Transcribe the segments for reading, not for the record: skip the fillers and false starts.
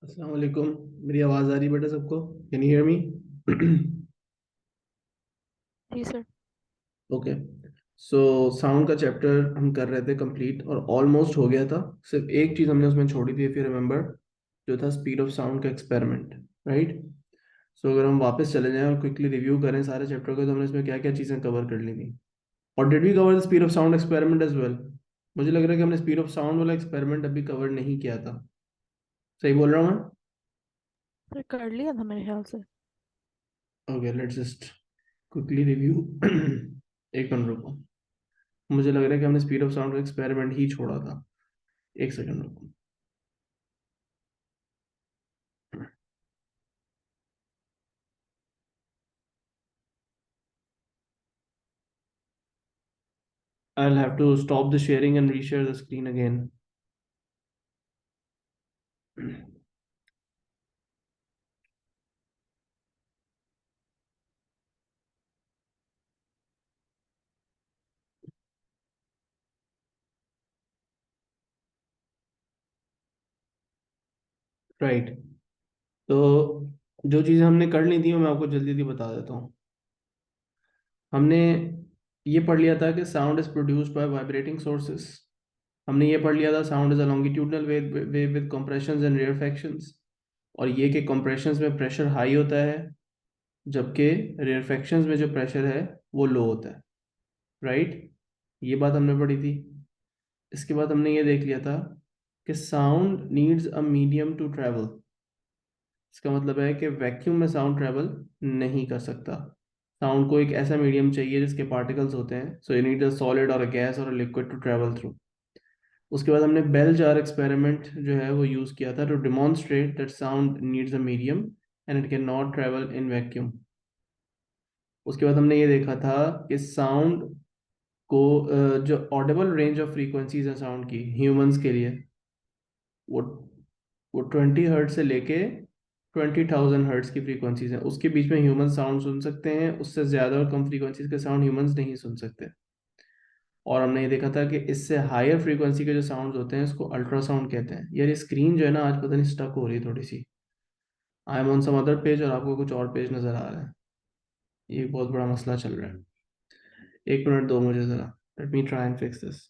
अस्सलाम वालेकुम। मेरी आवाज़ आ रही है बेटा सबको? Can you hear me? जी सर। ओके। सो साउंड का चैप्टर हम कर रहे थे कंप्लीट और ऑलमोस्ट हो गया था। सिर्फ एक चीज़ हमने उसमें छोड़ी थी, इफ यू रिमेंबर, जो था स्पीड ऑफ साउंड का एक्सपेरिमेंट। राइट। सो अगर हम वापस चले जाएं और क्विकली रिव्यू करें सारे चैप्टर को, तो हमने इसमें क्या क्या चीज़ें कवर कर ली थी। और did we cover the speed of sound experiment as well? मुझे लग रहा है कि हमने स्पीड ऑफ साउंड वाला एक्सपेरिमेंट अभी कवर नहीं किया था। सही बोल रहा हूँ मैं? सर कर लिया था मेरे ख्याल से। Okay, let's just quickly review. एक मिनट रुको। मुझे लग रहा है कि हमने स्पीड ऑफ साउंड का एक्सपेरिमेंट ही छोड़ा था। एक सेकंड रुको। I'll have to stop the sharing and reshare the screen again. Right. तो जो चीज़ें हमने कर ली थी वो मैं आपको जल्दी जल्दी बता देता हूँ। हमने ये पढ़ लिया था कि sound is produced by vibrating sources. हमने ये पढ़ लिया था sound is a longitudinal wave with compressions and rarefactions. और ये कि कंप्रेशंस में प्रेशर हाई होता है, जबकि रेयरफैक्शंस में जो प्रेशर है वो लो होता है। राइट। ये बात हमने पढ़ी थी। इसके बाद हमने ये देख लिया था कि sound needs a medium to travel. इसका मतलब है कि वैक्यूम में साउंड ट्रैवल नहीं कर सकता। साउंड को एक ऐसा मीडियम चाहिए जिसके पार्टिकल्स होते हैं। So you need a solid और अ गैस और a liquid to travel through. उसके बाद हमने बेल जार एक्सपेरिमेंट जो है वो यूज़ किया था to demonstrate that sound needs a medium and it can not travel in vacuum. उसके बाद हमने ये देखा था कि साउंड को जो ऑडिबल रेंज ऑफ फ्रीक्वेंसीज है साउंड की ह्यूमंस के लिए, वो वो 20 हर्ट्ज से लेके 20,000 हर्ट्ज की फ्रीक्वेंसीज हैं। उसके बीच में ह्यूमन साउंड सुन सकते हैं, उससे ज़्यादा और कम फ्रीक्वेंसीज के साउंड ह्यूमंस नहीं सुन सकते। और हमने ये देखा था कि इससे हायर फ्रीक्वेंसी के जो साउंड्स होते हैं इसको अल्ट्रासाउंड कहते हैं। यार ये स्क्रीन जो है ना आज पता नहीं स्टक हो रही है थोड़ी सी। I am on some other page और आपको कुछ और पेज नज़र आ रहा है। ये बहुत बड़ा मसला चल रहा है। एक मिनट दो मुझे ज़रा। Let me try and fix this.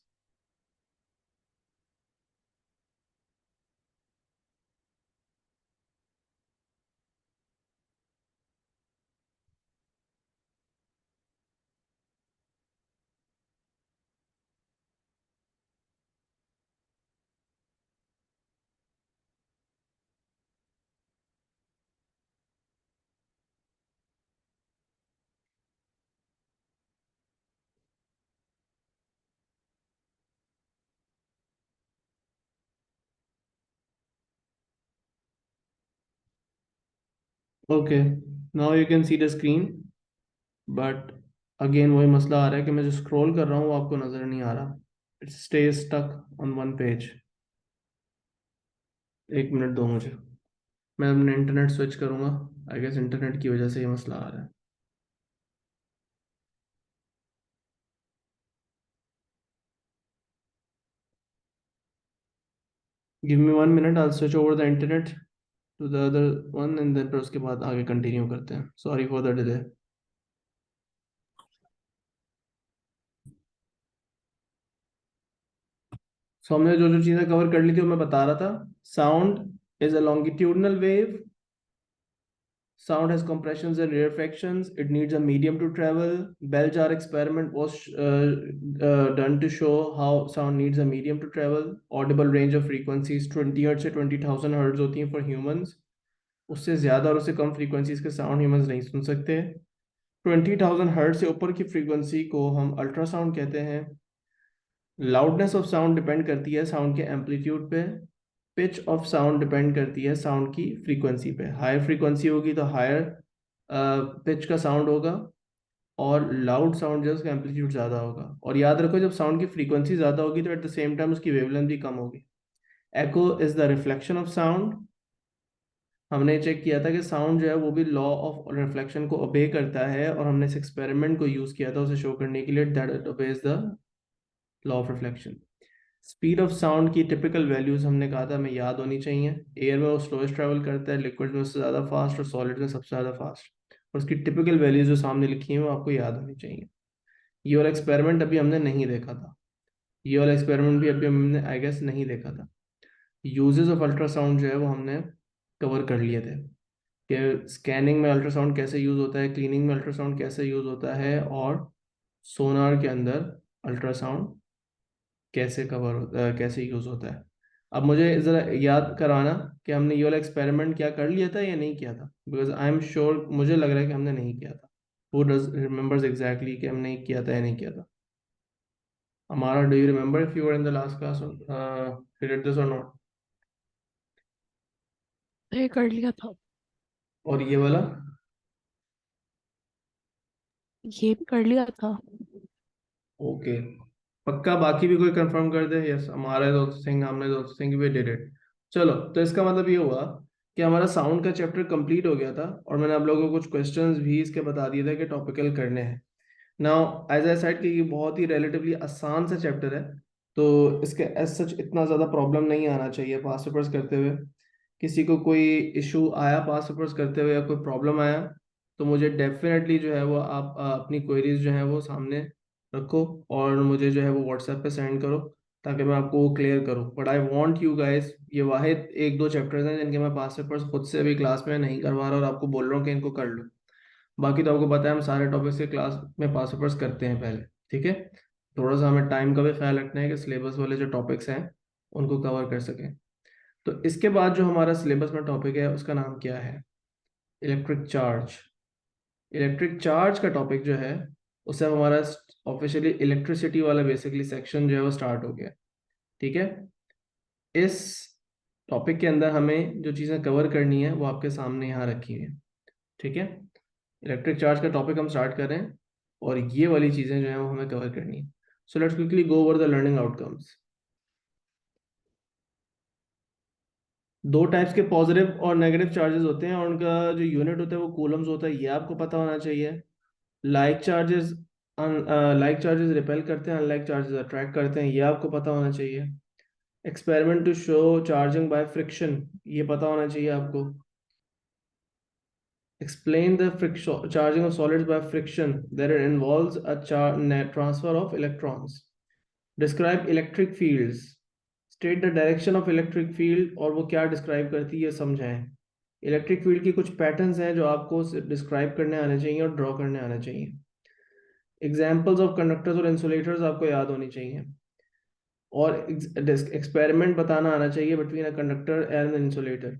Okay, now you can see the screen, but again वही मसला आ रहा है कि मैं जो स्क्रॉल कर रहा हूँ वो आपको नज़र नहीं आ रहा। It stay stuck on one page. एक मिनट दो मुझे। मैं अपने इंटरनेट स्विच करूँगा। आई गेस इंटरनेट की वजह से ये मसला आ रहा है। Give me 1 minute, I switch over the internet to the other one and then फिर उसके बाद आगे कंटिन्यू करते हैं। Sorry for the delay. So हमने जो जो चीज़ें कवर कर ली थी वो मैं बता रहा था। Sound is a longitudinal wave. Sound has compressions and rarefactions. It needs a medium to travel. Bell jar experiment was done to show how sound needs a medium to travel. Audible range of frequencies 20 hertz से 20,000 hertz होती हैं for humans. उससे ज़्यादा और उससे कम frequencies के sound humans नहीं सुन सकते। 20,000 hertz से ऊपर की frequency को हम ultrasound कहते हैं। लाउडनेस ऑफ साउंड डिपेंड करती है साउंड के एम्पलीट्यूड पे। पिच ऑफ साउंड डिपेंड करती है साउंड की फ्रीक्वेंसी पे। हायर फ्रीक्वेंसी होगी तो हायर पिच का साउंड होगा, और लाउड साउंड जो है उसका एम्पलीट्यूड ज़्यादा होगा। और याद रखो जब साउंड की फ्रीक्वेंसी ज़्यादा होगी तो एट द सेम टाइम उसकी वेवलेंथ भी कम होगी। Echo is the reflection of sound. हमने चेक किया था कि साउंड जो है वो भी लॉ ऑफ रिफ्लेक्शन को ओबे करता है, और हमने इस एक्सपेरिमेंट को यूज़ किया था उसे शो करने के लिए that it obeys the law of reflection. Speed of sound की टिपिकल वैल्यूज हमने कहा था हमें याद होनी चाहिए। एयर में वो स्लोएस्ट ट्रैवल करता है, लिक्विड में उससे ज़्यादा फास्ट और सॉलिड में सबसे ज़्यादा फास्ट। और उसकी टिपिकल वैल्यूज जो सामने लिखी हैं वो आपको याद होनी चाहिए। ये वाला एक्सपेरिमेंट अभी हमने नहीं देखा था, ये वाला एक्सपेरिमेंट भी अभी हमने आई गेस नहीं देखा था। यूजेस ऑफ अल्ट्रासाउंड जो है वो हमने कवर कर लिए थे कि स्कैनिंग में अल्ट्रासाउंड कैसे यूज होता है, क्लीनिंग में अल्ट्रासाउंड कैसे यूज होता है, और सोनार के अंदर अल्ट्रासाउंड कैसे कवर होता है, कैसे यूज होता है। अब मुझे जरा याद कराना कि हमने ये वाला एक्सपेरिमेंट क्या कर लिया था या नहीं किया था, बिकॉज आई एम श्योर मुझे लग रहा है कि हमने नहीं किया था। हु डज रिमेंबर्स एग्जैक्टली कि हमने किया था या नहीं किया था? हमारा, do you remember if you were in the last class did this और नॉट? ये कर लिया था। और ये वाला? ये भी कर लिया था। ओके, पक्का? बाकी भी कोई कंफर्म कर दे? यस, हमारे दोस्त सिंह, हमने दोस्त सिंह भी डिड इट। चलो, तो इसका मतलब ये हुआ कि हमारा साउंड का चैप्टर कंप्लीट हो गया था, और मैंने आप लोगों को कुछ क्वेश्चंस भी इसके बता दिए थे कि टॉपिकल करने हैं। नाउ एज आई सेड कि ये बहुत ही रिलेटिवली आसान सा चैप्टर है, तो इसके एज सच इतना ज़्यादा प्रॉब्लम नहीं आना चाहिए पास पेपर्स करते हुए। किसी को कोई इशू आया पास पेपर्स करते हुए या कोई प्रॉब्लम आया, तो मुझे डेफिनेटली जो है वो आप अपनी क्वेरीज जो है वो सामने रखो, और मुझे जो है वो व्हाट्सएप पे सेंड करो, ताकि मैं आपको वो क्लियर करूँ। But I want you guys, ये वाहिद एक दो चैप्टर्स हैं जिनके मैं पास पेपर्स खुद से अभी क्लास में नहीं करवा रहा और आपको बोल रहा हूँ कि इनको कर लो। बाकी तो आपको पता है हम सारे टॉपिक्स के क्लास में पास पेपर्स करते हैं पहले, ठीक है? थोड़ा सा हमें टाइम का भी ख्याल रखना है कि सिलेबस वाले जो टॉपिक्स हैं उनको कवर कर सकें। तो इसके बाद जो हमारा सिलेबस में टॉपिक है उसका नाम क्या है? Electric charge. इलेक्ट्रिक चार्ज का टॉपिक जो है उससे अब हमारा ऑफिशियली इलेक्ट्रिसिटी वाला बेसिकली सेक्शन जो है वो स्टार्ट हो गया, ठीक है? इस टॉपिक के अंदर हमें जो चीज़ें कवर करनी है वो आपके सामने यहाँ रखी है, ठीक है? इलेक्ट्रिक चार्ज का टॉपिक हम स्टार्ट कर रहे हैं, और ये वाली चीज़ें जो है वो हमें कवर करनी है। So let's quickly go over the learning outcomes. दो टाइप्स के पॉजिटिव और नेगेटिव चार्जेस होते हैं, और उनका जो यूनिट होता है वो कूलम्स होता है, ये आपको पता होना चाहिए। Like charges like charges repel करते हैं, अनलाइक चार्जेस अट्रैक्ट करते हैं, ये आपको पता होना चाहिए। Experiment to show charging by friction, ये पता होना चाहिए आपको। Explain the friction charging of solids by friction, that it involves a net transfer of electrons. Describe electric fields. State the direction of electric field, और वो क्या describe करती है समझाएं। इलेक्ट्रिक फील्ड की कुछ पैटर्न्स हैं जो आपको डिस्क्राइब करने आने चाहिए और ड्रॉ करने आने चाहिए। एग्जाम्पल्स ऑफ कंडक्टर्स और इंसुलेटर्स आपको याद होनी चाहिए, और एक्सपेरिमेंट बताना आना चाहिए between a conductor and insulator.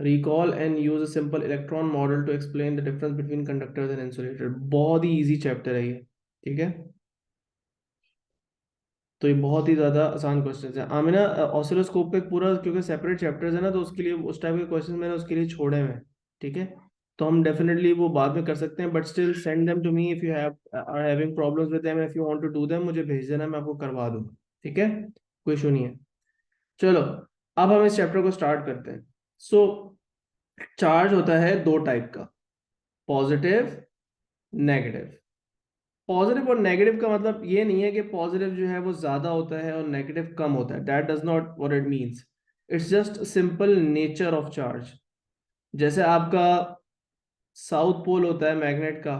Recall and use a simple electron model to explain the difference between conductors and insulator। बहुत ही इजी चैप्टर है ये, ठीक है? तो ये बहुत ही ज़्यादा आसान क्वेश्चन है। आमिना, ऑसिलोस्कोप का एक पूरा, क्योंकि सेपरेट चैप्टर्स है ना, तो उसके लिए उस टाइप के क्वेश्चन मैंने उसके लिए छोड़े हुए हैं, ठीक है? तो हम डेफिनेटली वो बाद में कर सकते हैं, but still send them to me if you have are having problems with them, if you want to do them मुझे भेज देना, मैं आपको करवा दूंगा, ठीक है? कोई इशू नहीं है। चलो, अब हम इस चैप्टर को स्टार्ट करते हैं। सो चार्ज होता है दो टाइप का, पॉजिटिव, नेगेटिव। पॉजिटिव और नेगेटिव का मतलब ये नहीं है कि पॉजिटिव जो है वो ज्यादा होता है और नेगेटिव कम होता है, that does not what it means. It's just simple nature of charge. जैसे आपका साउथ पोल होता है मैग्नेट का,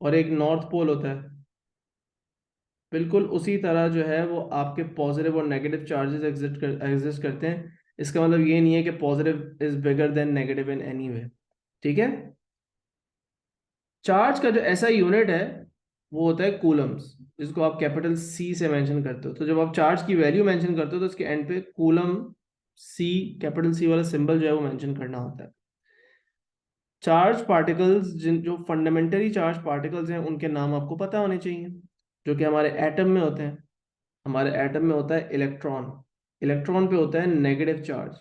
और एक नॉर्थ पोल होता है, बिल्कुल उसी तरह जो है वो आपके पॉजिटिव और नेगेटिव चार्जेस एग्जिस्ट करते हैं। इसका मतलब ये नहीं है कि positive is bigger than negative in any way, ठीक है? चार्ज का जो ऐसा यूनिट है वो होता है कूलम्स, जिसको आप कैपिटल सी से मेंशन करते हो। तो जब आप चार्ज की वैल्यू मेंशन करते हो तो उसके एंड पे कूलम सी, कैपिटल सी वाला सिंबल जो है वो मेंशन करना होता है। चार्ज पार्टिकल्स, जिन जो फंडामेंटली चार्ज पार्टिकल्स हैं उनके नाम आपको पता होने चाहिए, जो कि हमारे एटम में होते हैं। हमारे एटम में होता है इलेक्ट्रॉन, इलेक्ट्रॉन पे होता है नेगेटिव चार्ज,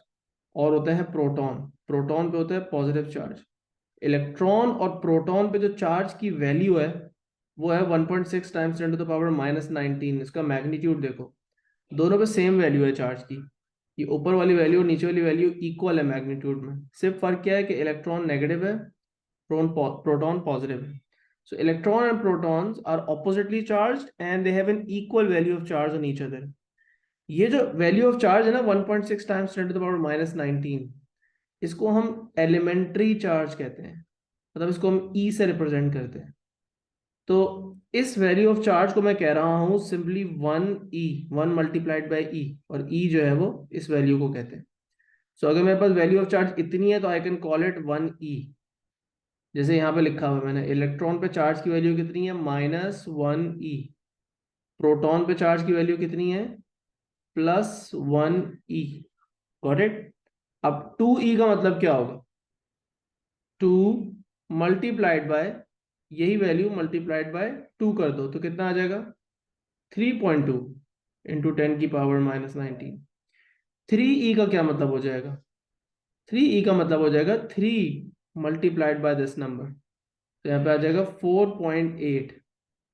और होता है प्रोटॉन, प्रोटॉन पे होता है पॉजिटिव चार्ज। इलेक्ट्रॉन और प्रोटॉन पे जो चार्ज की वैल्यू है वो है 1.6 टाइम्स 10⁻⁹। इसका मैग्नीट्यूड देखो, दोनों पे सेम वैल्यू है चार्ज की। ये ऊपर वाली वैल्यू और नीचे वाली वैल्यू इक्वल है मैग्नीट्यूड में, सिर्फ फर्क क्या है कि इलेक्ट्रॉन नेगेटिव है, प्रोटॉन पॉजिटिव है। So electron and protons are oppositely charged and they have an equal value of charge on each other. ये जो वैल्यू ऑफ चार्ज है ना 1.6 टाइम्स 10 टू द पावर -19, इसको हम एलिमेंट्री चार्ज कहते हैं, मतलब इसको हम ई से रिप्रेजेंट करते हैं। तो इस वैल्यू ऑफ चार्ज को मैं कह रहा हूं simply 1 E, 1 multiplied by E, और ई जो है वो इस वैल्यू को कहते हैं। सो अगर मेरे पास वैल्यू ऑफ चार्ज इतनी है तो आई कैन कॉल इट 1 ई। जैसे यहाँ पे लिखा हुआ है मैंने, इलेक्ट्रॉन पे चार्ज की वैल्यू कितनी है, -1 ई। प्रोटॉन पे चार्ज की वैल्यू कितनी है, +1 ई। Got it. अब 2 ई का मतलब क्या होगा, 2 मल्टीप्लाइड बाय यही वैल्यू मल्टीप्लाइड बाय 2 कर दो तो कितना आ जाएगा, 3.2 इंटू 10 की पावर -19। 3 ई का क्या मतलब हो जाएगा, 3 ई का मतलब हो जाएगा 3 मल्टीप्लाइड बाय दिस नंबर, तो यहाँ पे आ जाएगा 4.8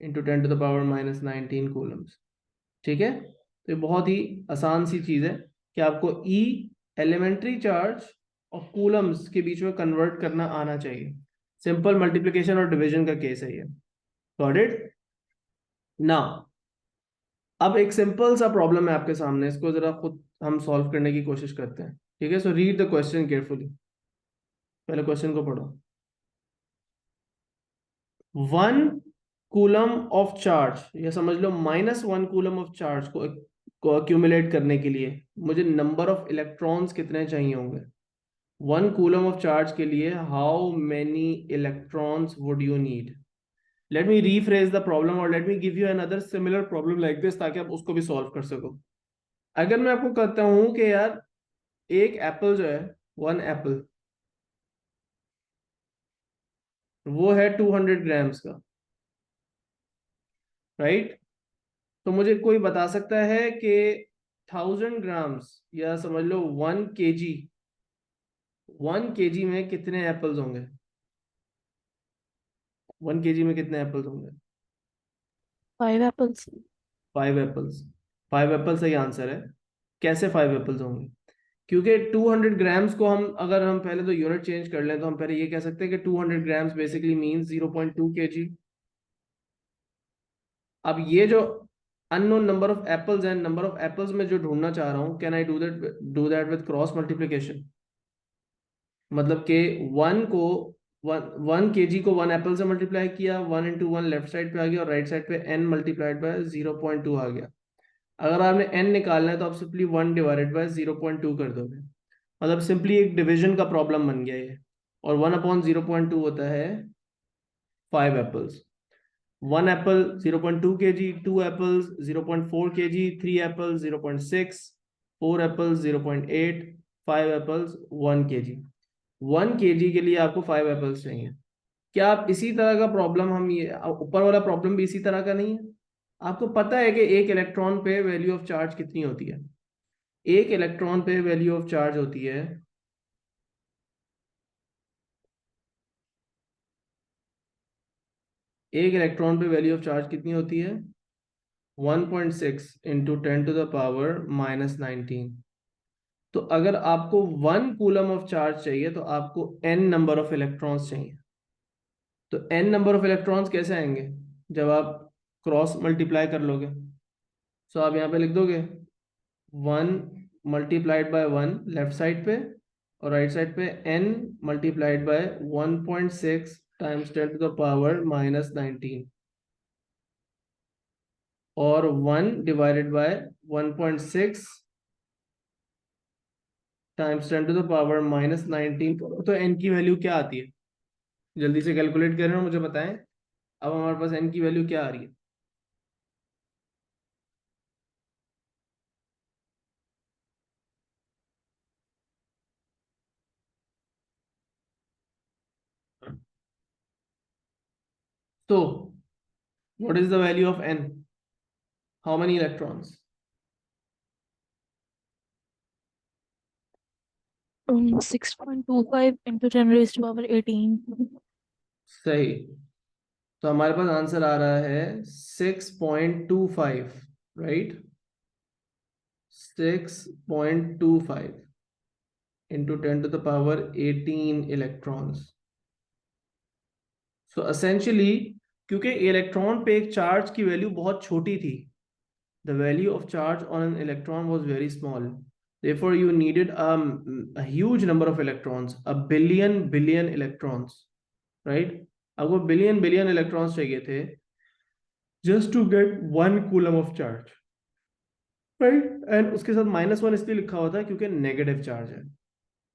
into 10 to the power -19 coulombs. ठीक है, तो ये बहुत ही आसान सी चीज है कि आपको ई, एलिमेंट्री चार्ज और कूलम्स के बीच में कन्वर्ट करना आना चाहिए। सिंपल मल्टीप्लिकेशन और डिवीजन का केस है ये। Got it. ना, अब एक सिंपल सा प्रॉब्लम है आपके सामने, इसको जरा खुद हम सॉल्व करने की कोशिश करते हैं। ठीक है, so read the question carefully. पहले क्वेश्चन को पढ़ो। 1 कूलम ऑफ चार्ज, या समझ लो -1 कूलम ऑफ चार्ज को अक्यूमुलेट करने के लिए मुझे नंबर ऑफ इलेक्ट्रॉन्स कितने चाहिए होंगे। 1 कूलम ऑफ चार्ज के लिए how many electrons would you need. Let me rephrase the problem और let me give you another similar problem like this, ताकि आप उसको भी सॉल्व कर सको। अगर मैं आपको कहता हूं कि यार एक एप्पल जो है, 1 एप्पल, वो है 200 ग्राम्स का, राइट। तो मुझे कोई बता सकता है कि 1000 ग्राम्स, या समझ लो 1 केजी, 1 केजी में कितने एप्पल्स होंगे, 1 केजी में कितने एप्पल्स होंगे। 5 apples. 5 एप्पल्स। 5 एप्पल सही आंसर है। कैसे 5 एप्पल्स होंगे, क्योंकि 200 ग्राम्स को हम, अगर हम पहले तो यूनिट चेंज कर लें तो हम पहले ये कह सकते हैं कि 200 ग्राम्स बेसिकली मीन्स 0.2 केजी। अब ये जो अननोन नंबर ऑफ एप्पल्स हैं, नंबर ऑफ एप्पल्स में जो ढूंढना चाह रहा हूँ, can I do that with cross multiplication. मतलब कि वन को 1 केजी को 1 एप्पल से मल्टीप्लाई किया, 1 इंटू 1 लेफ्ट साइड पे आ गया और राइट साइड पे n मल्टीप्लाइड बाय 0.2 आ गया। अगर आपने n निकालना है तो आप सिंपली 1 डिवाइडेड बाय 0.2 कर दोगे। मतलब सिंपली एक डिवीजन का प्रॉब्लम बन गया ये। और 1/0.2 होता है 5 apples. 1 Apple 0.2 KG, 2 apples 0.4 KG, 3 apples 0.6, 4 apples 0.8, 5 apples 1 KG. 1 KG के लिए आपको 5 एप्पल्स चाहिए। क्या आप इसी तरह का प्रॉब्लम, हम ये ऊपर वाला प्रॉब्लम भी इसी तरह का नहीं है। आपको पता है कि एक इलेक्ट्रॉन पे वैल्यू ऑफ चार्ज कितनी होती है, एक इलेक्ट्रॉन पे वैल्यू ऑफ चार्ज होती है, एक इलेक्ट्रॉन पे वैल्यू ऑफ चार्ज कितनी होती है, 1.6 इंटू 10 टू द पावर -19। तो अगर आपको 1 कूलम ऑफ चार्ज चाहिए तो आपको n नंबर ऑफ इलेक्ट्रॉन्स चाहिए। तो n नंबर ऑफ इलेक्ट्रॉन्स कैसे आएंगे, जब आप क्रॉस मल्टीप्लाई कर लोगे। सो आप यहाँ पे लिख दोगे 1 मल्टीप्लाइड बाय 1 लेफ्ट साइड पे, और राइट साइड पे n multiplied by 1.6 times 10 to the power -19, और 1 divided by 1.6 times 10 to the power -19। तो n की वैल्यू क्या आती है, जल्दी से कैलकुलेट करें और मुझे बताएं। अब हमारे पास n की वैल्यू क्या आ रही है। तो what is the value of n, how many electrons. 6.25 into 10 raised to power 18. सही। तो हमारे पास आंसर आ रहा है 6.25, right. 6.25 into 10 to the power 18 electrons. So essentially क्योंकि इलेक्ट्रॉन पे एक चार्ज की वैल्यू बहुत छोटी थी. The value of charge on an electron was very small. Therefore, you needed a huge number of electrons, a billion electrons, right? आपको billion electrons चाहिए थे just to get 1 coulomb of charge, right? And उसके साथ -1 इसलिए लिखा होता है क्योंकि नेगेटिव चार्ज है,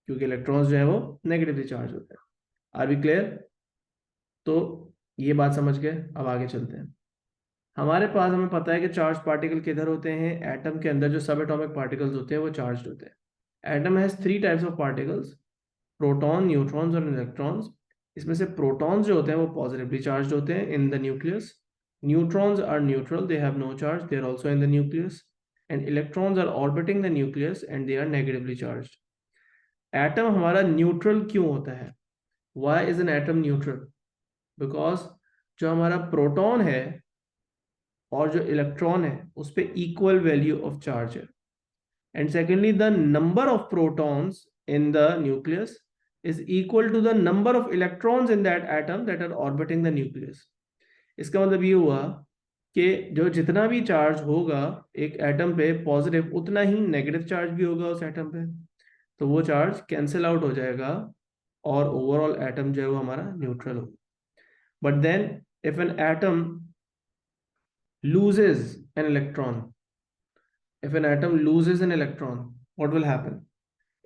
क्योंकि इलेक्ट्रॉन्स जो है वो नेगेटिवली चार्ज होते हैं. Are we clear? तो ये बात समझ गए. अब आगे चलते हैं. हमारे पास हमें पता है कि चार्ज पार्टिकल किधर होते हैं. एटम के अंदर जो सब एटॉमिक पार्टिकल्स होते हैं वो चार्ज होते हैं. Atom has 3 types of particles, proton, neutrons और इलेक्ट्रॉन्स. इसमें से प्रोटॉन्स जो होते हैं वो पॉजिटिवली चार्ज होते हैं in the nucleus. Neutrons are neutral, they have no charge, they are also in the nucleus. And electrons are orbiting the nucleus and they are negatively charged. Atom हमारा neutral क्यों होता है? Why is an atom neutral? Because जो हमारा proton है और जो electron है उस पे इक्वल वैल्यू ऑफ चार्ज है. And secondly, the number of protons in the nucleus is equal to the number of electrons in that atom that are orbiting the nucleus. इसका मतलब ये हुआ कि जो जितना भी चार्ज होगा एक एटम पे पॉजिटिव, उतना ही नेगेटिव चार्ज भी होगा उस एटम पे. तो वो चार्ज कैंसिल आउट हो जाएगा और ओवरऑल एटम जो है वो हमारा न्यूट्रल होगा. But then if an atom loses an electron, if an atom loses an electron, what will happen?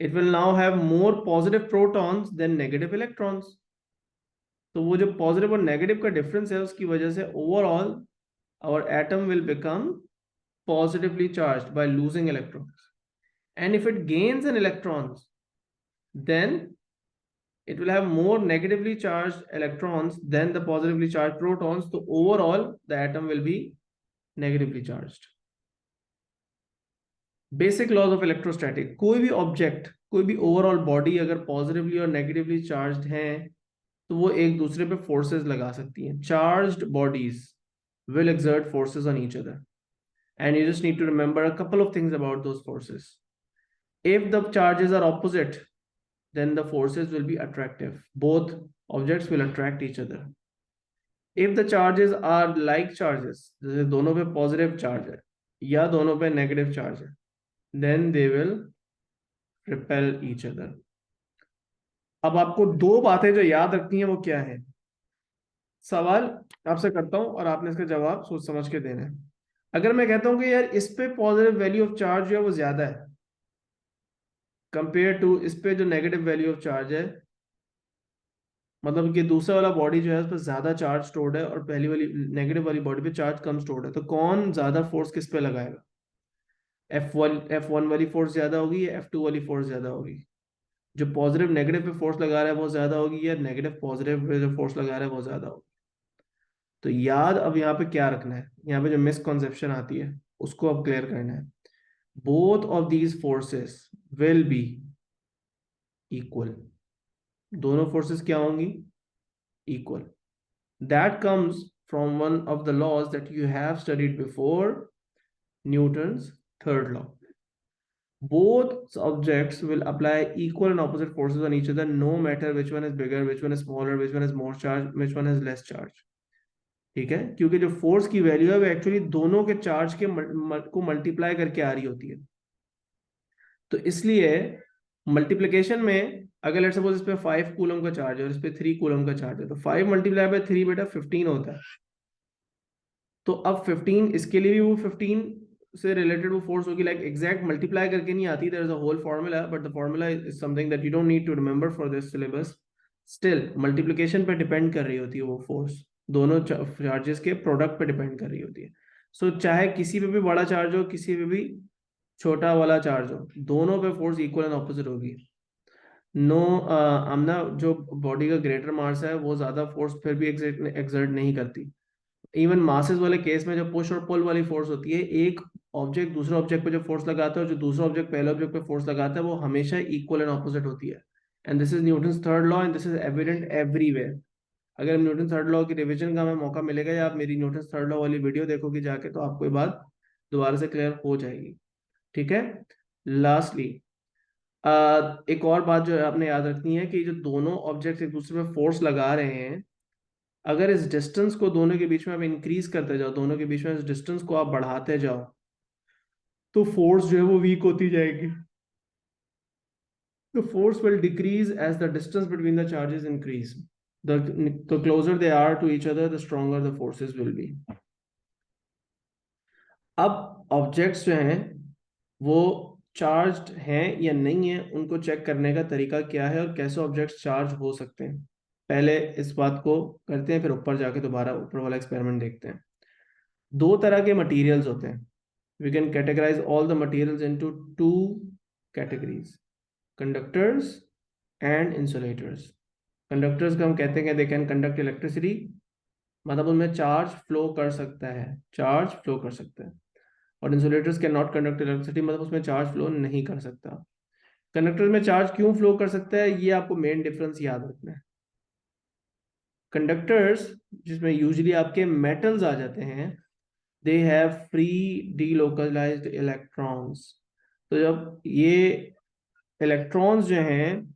It will now have more positive protons than negative electrons. तो वो जो पॉजिटिव और negative का डिफरेंस है उसकी वजह से overall our atom will become positively charged by losing electrons. And if it gains an electrons, then it will have more negatively charged electrons than the positively charged protons. So overall the atom will be negatively charged. Basic laws of electrostatic. कोई भी object, कोई भी overall body अगर positively और negatively charged है तो वो एक दूसरे पे फोर्सेस लगा सकती हैं. Charged bodies will exert forces on each other, and you just need to remember a couple of things about those forces. If the charges are opposite, then the forces will be attractive. Both objects will attract each other. If the charges are like charges, जैसे दोनों पे positive charge है या दोनों पे negative charge है, then they will repel each other. अब आपको दो बातें जो याद रखनी है वो क्या है? सवाल आपसे करता हूं और आपने इसका जवाब सोच समझ के देना है. अगर मैं कहता हूं कि यार इस पे पॉजिटिव वैल्यू ऑफ चार्ज जो है वो ज्यादा है कंपेयर टू इस पे जो नेगेटिव वैल्यू ऑफ चार्ज है, मतलब कि दूसरा वाला बॉडी जो है उस पर ज्यादा चार्ज स्टोर्ड है और पहली वाली नेगेटिव वाली बॉडी पे चार्ज कम स्टोर्ड है, तो कौन ज्यादा फोर्स किस पे लगाएगा? F1 वाली फोर्स ज्यादा होगी या F2 वाली फोर्स ज्यादा होगी? जो पॉजिटिव नेगेटिव पे फोर्स लगा रहा है वो ज्यादा होगी या नेगेटिव पॉजिटिव पे जो फोर्स लगा रहा है वो ज्यादा होगी? तो याद अब यहाँ पे क्या रखना है, यहाँ पे जो मिसकॉन्सेप्शन आती है उसको अब क्लियर करना है. Both of these forces will be equal. दोनों फोर्सेस क्या होंगी? Equal. That comes from one of the laws that you have studied before, Newton's third law. Both objects will apply equal and opposite forces on each other, no matter which one is bigger, which one is smaller, which one is more charge, which one has less charge. ठीक है, क्योंकि जो force की value है वो actually दोनों के charge के को मल्टीप्लाई करके आ रही होती है. तो इसलिए मल्टीप्लिकेशन में अगर लेट्स सपोज इस पे 5 कूलम का चार्ज है और इस पे 3 कूलम का चार्ज है, तो 5 मल्टीप्लाई बाय 3 बेटा 15 होता है. तो अब 15 इसके लिए भी वो 15 से रिलेटेड वो फोर्स होगी. लाइक एग्जैक्ट मल्टीप्लाई करके नहीं आती, there is a whole formula, but the formula is something that you don't need to remember for this syllabus. Still multiplication पे डिपेंड कर रही होती है वो फोर्स, दोनों चार्जेस के प्रोडक्ट पे डिपेंड कर रही होती है. सो चाहे किसी पे भी बड़ा चार्ज हो, किसी पे भी छोटा वाला चार्ज हो, दोनों पे फोर्स इक्वल एंड ऑपोजिट होगी. नो आमना जो बॉडी का ग्रेटर मास है वो ज्यादा फोर्स फिर भी एक्सर्ट नहीं करती. इवन मासेस वाले केस में जो पुश और पुल वाली फोर्स होती है, एक ऑब्जेक्ट दूसरे ऑब्जेक्ट पे जो फोर्स लगाता है और जो दूसरा ऑब्जेक्ट पहले ऑब्जेक्ट पे फोर्स लगाता है वो हमेशा इक्वल एंड ऑपोजिट होती है. And this is Newton's third law and this is evident everywhere. अगर न्यूटन थर्ड लॉ की रिवीजन का हमें मौका मिलेगा या आप मेरी न्यूटन थर्ड लॉ वाली वीडियो देखोगे जाके, तो आपको ये बात दोबारा से क्लियर हो जाएगी. ठीक है. लास्टली एक और बात जो है आपने याद रखनी है कि जो दोनों ऑब्जेक्ट्स एक दूसरे पे फोर्स लगा रहे हैं अगर इस डिस्टेंस को दोनों के बीच में आप इंक्रीज करते जाओ, दोनों के बीच में इस डिस्टेंस को आप बढ़ाते जाओ, तो फोर्स जो है वो वीक होती जाएगी. The force will decrease as the distance between the charges increase. The closer they are to each other, the stronger the forces will be. अब ऑब्जेक्ट्स जो हैं वो चार्ज्ड हैं या नहीं है, उनको चेक करने का तरीका क्या है और कैसे ऑब्जेक्ट्स चार्ज हो सकते हैं. पहले इस बात को करते हैं, फिर ऊपर जाके दोबारा ऊपर वाला एक्सपेरिमेंट देखते हैं. दो तरह के मटेरियल्स होते हैं. We can categorize all the materials into two categories: conductors and insulators. Conductors को हम कहते हैं कि दे कैन कंडक्ट इलेक्ट्रिसिटी, मतलब उनमें चार्ज फ्लो कर सकता है, चार्ज फ्लो कर सकता है. और insulators can not conduct electricity, मतलब उसमें चार्ज फ्लो नहीं कर सकता. कंडक्टर में चार्ज क्यों फ्लो कर सकता है, ये आपको मेन डिफरेंस याद रखना है. कंडक्टर्स जिसमें यूजुअली आपके मेटल्स आ जाते हैं, they have free delocalised electrons. तो जब ये इलेक्ट्रॉन्स जो हैं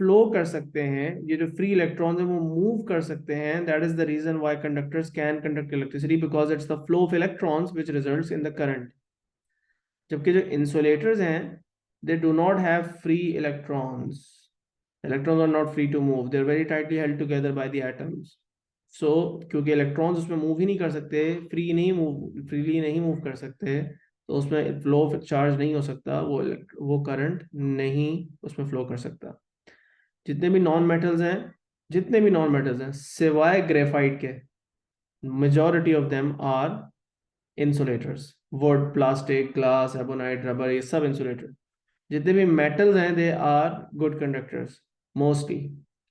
फ्लो कर सकते हैं, ये जो फ्री इलेक्ट्रॉन्स हैं वो मूव कर सकते हैं, that is the reason why conductors can conduct electricity, because it's the flow of electrons which results in the current. जबकि जो इंसुलेटर्स हैं, they do not have free electrons. Electrons are not free to move, they are very tightly held together by the atoms. So क्योंकि electrons उसमें move ही नहीं कर सकते, freely नहीं move कर सकते, तो उसमें फ्लो ऑफ चार्ज नहीं हो सकता, वो करंट नहीं उसमें फ्लो कर सकता. जितने भी नॉन मेटल्स हैं, जितने भी नॉन मेटल्स हैं सिवाय ग्रेफाइट के, majority of them are insulators. Wood, plastic, glass, ebonite, rubber, ये सब इंसुलेटर. जितने भी मेटल्स हैं they are good conductors mostly,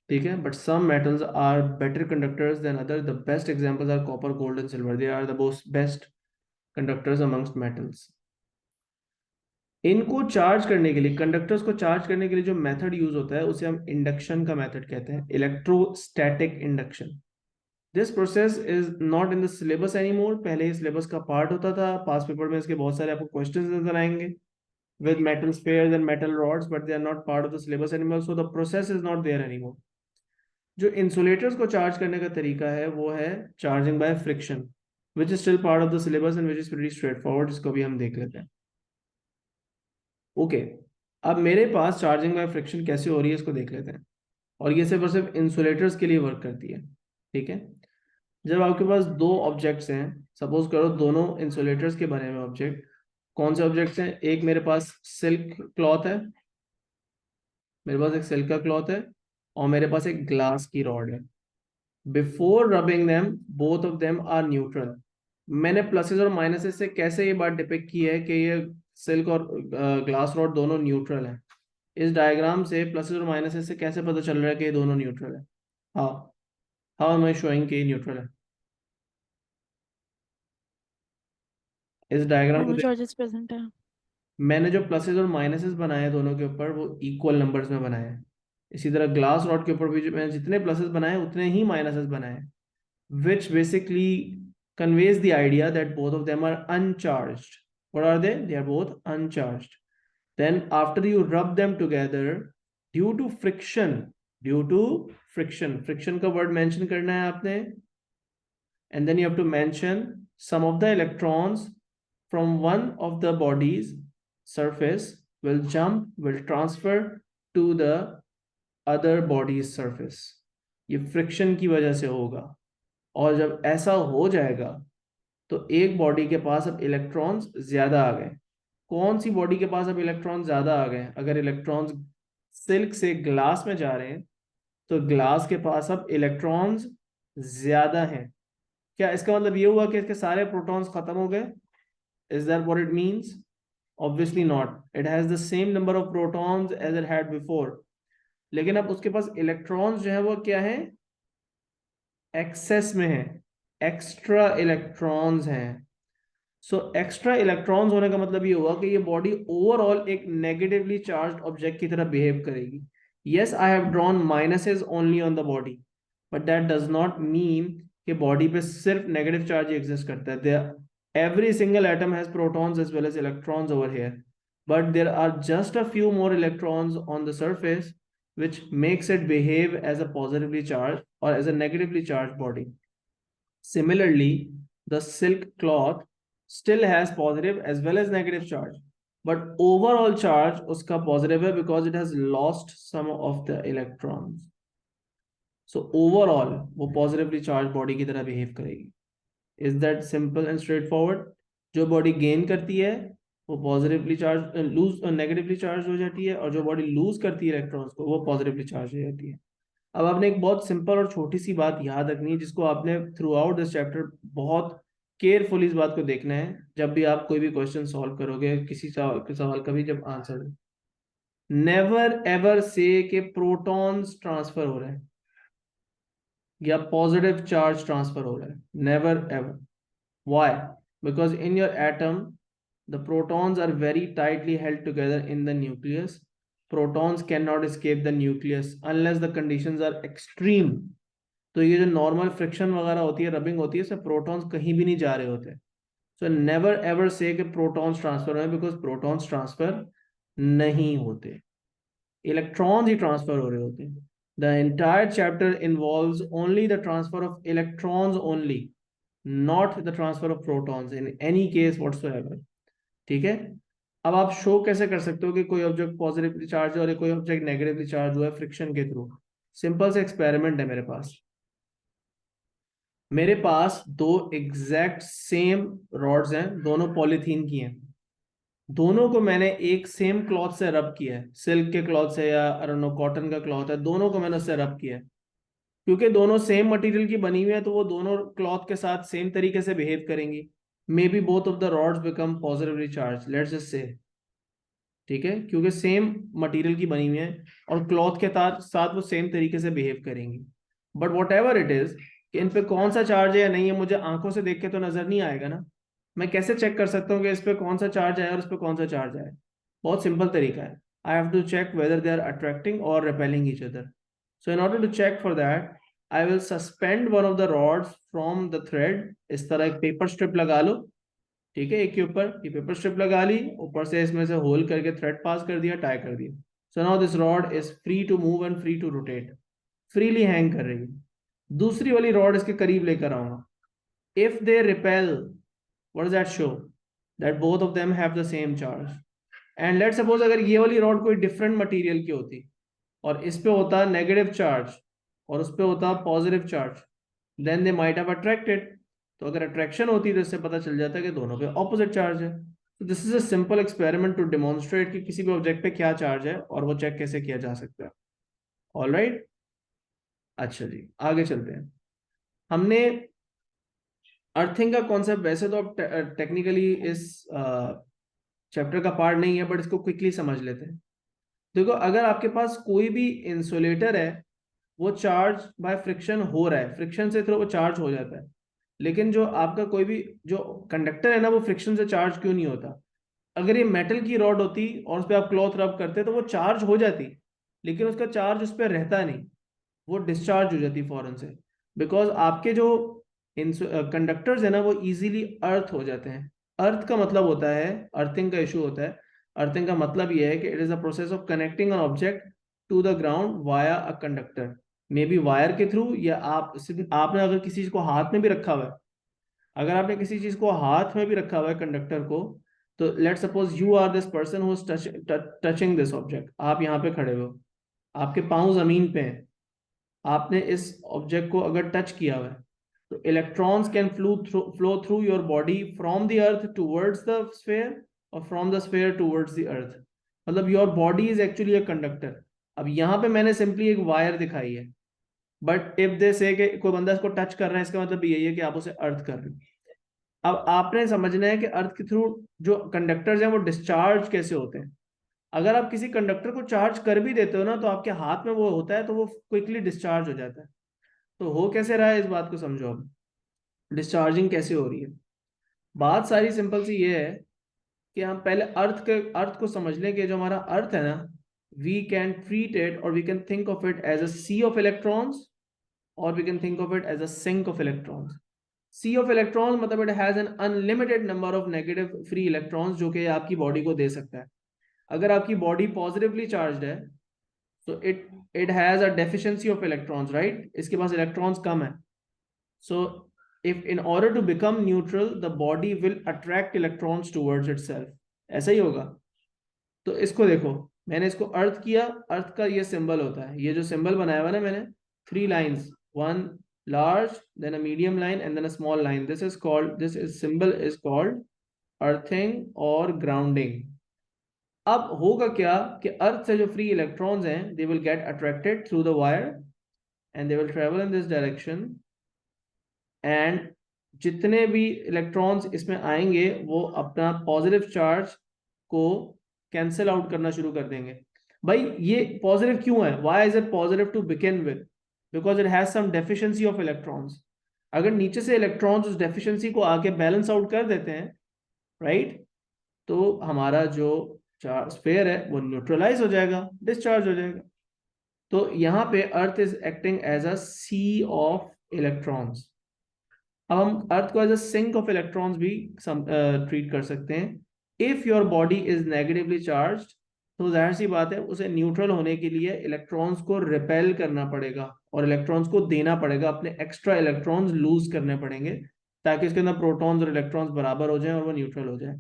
ठीक है. But some metals are better conductors than other. The best examples are copper, gold and silver. They are the most best conductors amongst metals. इनको charge करने के लिए, conductors को charge करने के लिए जो मेथड यूज होता है उसे हम इंडक्शन का मेथड कहते हैं, electrostatic induction. This process is not in the syllabus any more. पहले ये सिलेबस का पार्ट होता था, पास पेपर में इसके बहुत सारे आपको क्वेश्चंस नजर आएंगे with metal spheres and metal rods, but they are not part of the syllabus anymore, so the process is not there anymore. जो इंसुलेटर्स को चार्ज करने का तरीका है वो है charging by friction, which is still part of the syllabus and which is pretty straightforward, जिसको भी हम देख लेते हैं. ओके, अब मेरे पास चार्जिंग बाय फ्रिक्शन कैसे हो रही है इसको देख लेते हैं. और ये सिर्फ और सिर्फ इंसुलेटर्स के लिए वर्क करती है, ठीक है. जब आपके पास दो ऑब्जेक्ट्स हैं, सपोज करो दोनों इंसुलेटर्स के बने हुए ऑब्जेक्ट. कौन से ऑब्जेक्ट्स हैं, एक मेरे पास सिल्क क्लॉथ है, मेरे पास एक सिल्क का क्लॉथ है, और मेरे पास एक ग्लास की रॉड है. Before rubbing them both of them are neutral. मैंने प्लसेस और माइनसेस से कैसे ये बात डिपिक्ट की है कि ये सिल्क और ग्लास रॉड दोनों न्यूट्रल हैं. इस डायग्राम से प्लसेस और माइनसेस से कैसे पता चल रहा है कि ये दोनों न्यूट्रल है. हाँ, हाउ एम आई शोइंग कि ये न्यूट्रल है. इस डायग्राम को दोनों चार्जेस प्रेजेंट है. मैंने जो प्लसेस और माइनसेस बनाए हैं दोनों के ऊपर वो इक्वल नंबर्स में बनाए हैं. इसी तरह ग्लास रॉड के ऊपर भी जो मैंने जितने प्लसेस बनाए उतने ही माइनसेस बनाए हैं, which basically conveys the idea that both of them are uncharged. What are they? They are both uncharged. Then after you rub them together, due to friction का word mention करना है आपने, and then you have to mention some of the electrons from one of the body's surface will transfer to the other body's surface. ये friction की वजह से होगा. और जब ऐसा हो जाएगा तो एक बॉडी के पास अब इलेक्ट्रॉन्स ज्यादा आ गए. कौन सी बॉडी के पास अब इलेक्ट्रॉन्स ज्यादा आ गए, अगर इलेक्ट्रॉन्स सिल्क से ग्लास में जा रहे हैं तो ग्लास के पास अब इलेक्ट्रॉन्स ज्यादा हैं. क्या इसका मतलब ये हुआ कि इसके सारे प्रोटॉन्स खत्म हो गए? Is that what it means? Obviously not. It has the same number of protons as it had before, लेकिन अब उसके पास इलेक्ट्रॉन्स जो है वो क्या है, एक्सेस में है, एक्स्ट्रा इलेक्ट्रॉन्स हैं. सो एक्स्ट्रा इलेक्ट्रॉन्स होने का मतलब ये हुआ कि ये बॉडी ओवरऑल एक नेगेटिवली चार्ज्ड ऑब्जेक्ट की तरह बिहेव करेगी. Yes, I have drawn minuses only on the body, but that does not mean कि बॉडी पे सिर्फ नेगेटिव चार्ज एग्जिस्ट करता है. Every single atom has protons as well as electrons over here, but there are just a few more electrons on the surface which makes it behave as a positively charged or as a negatively charged body. Similarly, the silk cloth still has positive as well as negative charge, but overall charge uska positive hai because it has lost some of the electrons. So overall वो positively charged body की तरह behave करेगी. Is that simple and straightforward? जो body gain करती है वो positively charge lose negatively charge हो जाती है, और जो बॉडी लूज करती है इलेक्ट्रॉन्स को वो पॉजिटिवली चार्ज हो जाती है. अब आपने एक बहुत सिंपल और छोटी सी बात याद रखनी है, जिसको आपने थ्रू आउट दिस चैप्टर बहुत केयरफुली इस बात को देखना है जब भी आप कोई भी क्वेश्चन सॉल्व करोगे, किसी सवाल का भी जब आंसर. नेवर एवर से के प्रोटॉन्स ट्रांसफर हो रहे हैं या पॉजिटिव चार्ज ट्रांसफर हो रहा है. Never ever. Why? Because in your atom, the protons are very tightly held together in the nucleus. Protons cannot escape the nucleus unless the conditions are extreme. तो ये जो नॉर्मल फ्रिक्शन वगैरह होती है, rubbing होती है, इससे प्रोटॉन्स कहीं भी नहीं जा रहे होते. सो नेवर एवर से कि प्रोटॉन्स ट्रांसफर हो, बिकॉज प्रोटॉन्स ट्रांसफर नहीं होते, इलेक्ट्रॉन्स ही ट्रांसफर हो रहे होते हैं. The entire chapter involves only the transfer of electrons only, not the transfer of protons in any case whatsoever. ठीक है. अब आप शो कैसे कर सकते हो कि कोई ऑब्जेक्ट पॉजिटिवली चार्ज है और कोई ऑब्जेक्ट नेगेटिवली चार्ज हुआ है फ्रिक्शन के थ्रू? सिंपल से एक्सपेरिमेंट है मेरे पास दो एग्जैक्ट सेम रॉड्स हैं, दोनों पॉलीथीन की हैं. दोनों को मैंने एक सेम क्लॉथ से रब किया है, सिल्क के क्लॉथ से या आई डोंट नो कॉटन का क्लॉथ है, दोनों को मैंने उससे रब किया है. क्योंकि दोनों सेम मटेरियल की बनी हुई है तो वो दोनों क्लॉथ के साथ सेम तरीके से बिहेव करेंगी. May be both of the rods become positively charge, let's just say. ठीक है, क्योंकि सेम मटेरियल की बनी हुई है और क्लॉथ के साथ वो सेम तरीके से बिहेव करेंगी. But what ever it is, कि इन पे कौन सा चार्ज है या नहीं है मुझे आंखों से देख के तो नजर नहीं आएगा ना. मैं कैसे चेक कर सकता हूँ कि इस पे कौन सा चार्ज है और इस पे कौन सा चार्ज है? बहुत सिंपल तरीका है. I have to check whether they are attracting और repelling each other. So in order to check for that I will suspend one of the rods from the thread. इस तरह एक पेपर स्ट्रिप लगा लो. ठीक है, एक के ऊपर ये पेपर स्ट्रिप लगा ली, ऊपर से इसमें से होल करके थ्रेड पास कर दिया, टाई कर दिया. So now this rod is free to move and free to rotate, freely hang कर रही है. दूसरी वाली रॉड इसके करीब लेकर आऊंगा. If they repel, what does that show? That both of them have the same charge. And let's suppose अगर ये वाली रॉड कोई डिफरेंट मटेरियल की होती और इस पे होता नेगेटिव चार्ज और उस पे होता positive charge, then they might have attracted. तो अगर अट्रैक्शन होती तो इससे पता चल जाता है कि दोनों पे ऑपोजिट चार्ज है. तो this is a simple experiment to demonstrate कि किसी भी ऑब्जेक्ट पे क्या चार्ज है और वो चेक कैसे किया जा सकता है. ऑल राइट, अच्छा जी आगे चलते हैं. हमने अर्थिंग का कॉन्सेप्ट वैसे तो टेक्निकली इस चैप्टर का पार्ट नहीं है, बट इसको क्विकली समझ लेते हैं. देखो, अगर आपके पास कोई भी इंसुलेटर है, वो चार्ज बाय फ्रिक्शन हो रहा है, फ्रिक्शन से थ्रू वो चार्ज हो जाता है. लेकिन जो आपका कोई भी जो कंडक्टर है ना, वो फ्रिक्शन से चार्ज क्यों नहीं होता? अगर ये मेटल की रॉड होती और उस पर आप क्लॉथ रब करते तो वो चार्ज हो जाती, लेकिन उसका चार्ज उस पर रहता नहीं, वो डिस्चार्ज हो जाती फौरन से. बिकॉज आपके जो कंडक्टर्स है ना, वो इजीली अर्थ हो जाते हैं. अर्थ का मतलब होता है, अर्थिंग का इशू होता है. अर्थिंग का मतलब ये है कि it is a process of connecting an object to the ground via a conductor. Maybe wire के थ्रू, या आपने अगर किसी चीज को हाथ में भी रखा हुआ है, अगर आपने किसी चीज को हाथ में भी रखा हुआ है कंडक्टर को, तो let suppose you are this person who is touching this object. आप यहाँ पे खड़े हो, आपके पांव जमीन पे हैं, आपने इस ऑब्जेक्ट को अगर टच किया हुआ है, तो electrons can flow through your body from the earth towards the sphere और from the sphere towards the earth. मतलब your body is actually a conductor. अब यहाँ पे मैंने सिंपली एक वायर दिखाई है, बट इफ दे से कि कोई बंदा इसको टच कर रहा है, इसका मतलब यही है कि आप उसे अर्थ कर रहे हो. अब आपने समझना है कि अर्थ के थ्रू जो कंडक्टर्स हैं वो डिस्चार्ज कैसे होते हैं. अगर आप किसी कंडक्टर को चार्ज कर भी देते हो ना, तो आपके हाथ में वो होता है तो वो क्विकली डिस्चार्ज हो जाता है. तो हो कैसे रहा है, इस बात को समझो. अब डिस्चार्जिंग कैसे हो रही है, बात सारी सिंपल सी ये है कि हम पहले अर्थ को समझ लें कि जो हमारा अर्थ है ना, वी कैन ट्रीट इट और we can think of it as a sea of electrons और we can think of it as a sink of electrons. Sea of electrons मतलब it has an unlimited number of negative free electrons जो कि आपकी body को दे सकता है. अगर आपकी बॉडी पॉजिटिवली चार्ज है, So it has a deficiency of electrons, right? इसके पास electrons कम है. So if in order to become neutral, the body will attract electrons towards itself. ऐसा ही होगा. तो इसको देखो, मैंने इसको अर्थ किया. अर्थ का ये सिंबल होता है, ये जो सिंबल बनाया हुआ ना मैंने, 3 lines, one large, then a medium line and then a small line. This is symbol is called earthing और ग्राउंडिंग. अब होगा क्या कि अर्थ से जो फ्री इलेक्ट्रॉन्स हैं, they will get attracted through the wire and they will travel in this direction. And जितने भी इलेक्ट्रॉन्स इसमें आएंगे वो अपना पॉजिटिव चार्ज को कैंसिल आउट करना शुरू कर देंगे. भाई ये पॉजिटिव क्यों है? Why is it positive to begin with? Because it has some deficiency of electrons. अगर नीचे से इलेक्ट्रॉन्स उस डेफिशिएंसी को आके बैलेंस आउट कर देते हैं, राइट, तो हमारा जो चार्ज स्फीयर है वो न्यूट्रलाइज हो जाएगा, डिस्चार्ज हो जाएगा. तो यहाँ पे earth is acting as a sea of electrons. अब हम अर्थ को as a sink of electrons भी ट्रीट कर सकते हैं. If your body is negatively charge, तो जाहिर सी बात है उसे न्यूट्रल होने के लिए इलेक्ट्रॉन्स को रिपेल करना पड़ेगा और इलेक्ट्रॉन्स को देना पड़ेगा, अपने एक्स्ट्रा इलेक्ट्रॉन्स लूज करने पड़ेंगे ताकि उसके अंदर प्रोटॉन्स और इलेक्ट्रॉन्स बराबर हो जाए और वो न्यूट्रल हो जाए.